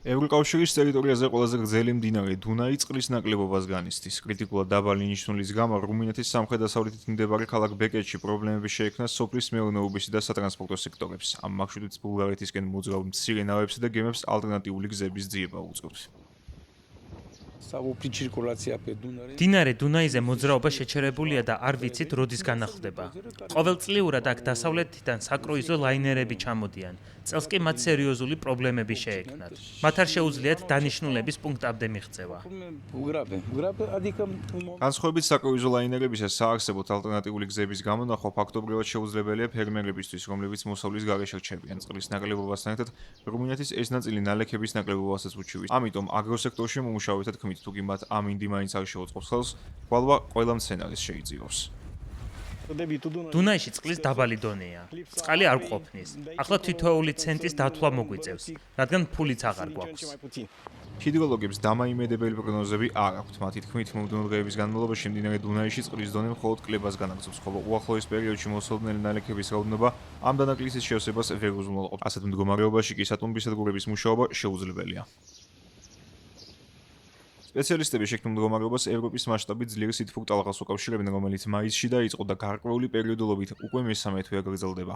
ევროკავშირის ტერიტორიაზე ყველაზე გრძელი მდინარე დუნაი წყლის ნაკლებობას განიცდის. კრიტიკულად დაბალი ნიშნულის გამო რუმინეთის სამხრეთ-დასავლეთით მდებარე ქალაქ ბეკეთში პრობლემები შეექმნა სოფლის მეურნეობისა და სატრანსპორტო სექტორებს. ამ მარშრუტით ბულგარეთისკენ მოძრაობ მცირე ნავებსა და გემებს ალტერნატიული გზების ძიება უწევს. მდინარე დუნაიზე მოძრაობა შეჩერებულია და არ ვიცით როდის განახლდება. ყოველწლიურად აქ დასავლეთიდან საკრუიზო ლაინერები ჩამოდიან. წელს კი მათ სერიოზული პრობლემები შეექმნათ. მათ არ შეუძლიათ დანიშნულების პუნქტამდე მიღწევა. განსხვავებით საკრუიზო ლაინერებისა, საარსებოთ ალტერნატიული გზების გამონახვა ფაქტობრივად შეუძლებელია ფერმერებისთვის, რომლებიც მოსავლის გარეშე რჩებიან. წყლის ნაკლებობასთან ერთად რუმინეთის ეს ნაწილი ნალექების ნაკლებობასაც უჩივის. ამიტომ აგროსექტორში მომუშავეთა თქმით, თუკი მათ ამ ინდი მაინც არ შეუწყობს ხელს, ხვალვა ყველა მცენარეს შეიძიროს. დუნაიში წყლის დაბალი დონეა. წყალი არ ყოფნის. ახლა თითოეული ცენტის დათვლა მოგვიწევს, რადგან ფულიც აღარ გვაქვს. ჰიდროლოგებს დამაიმედებელი პროგნოზები არ აქვთ. მათი თქმით, მომდევნო დღეების განმავლობაში მდინარე დუნაიში წყლის დონე მხოლოდ კლებას განაგრძობს, ხოლო უახლოეს პერიოდში მოსალოდნელი ნალექების რაოდენობა ამ დანაკლისის შევსებას ვერ უზრუნველყოფს. ასეთ მდგომარეობაში კი სატუმბისადგურების მუშაობა შეუძლებელია. სპეციალისტები შექმნილ მდგომარეობას ევროპის მასშტაბით ძლიერ სითბურ ტალღას უკავშირებენ, რომელიც მაისში დაიწყო და გარკვეული პერიოდულობით უკვე მესამე თვეა გაგრძელდება.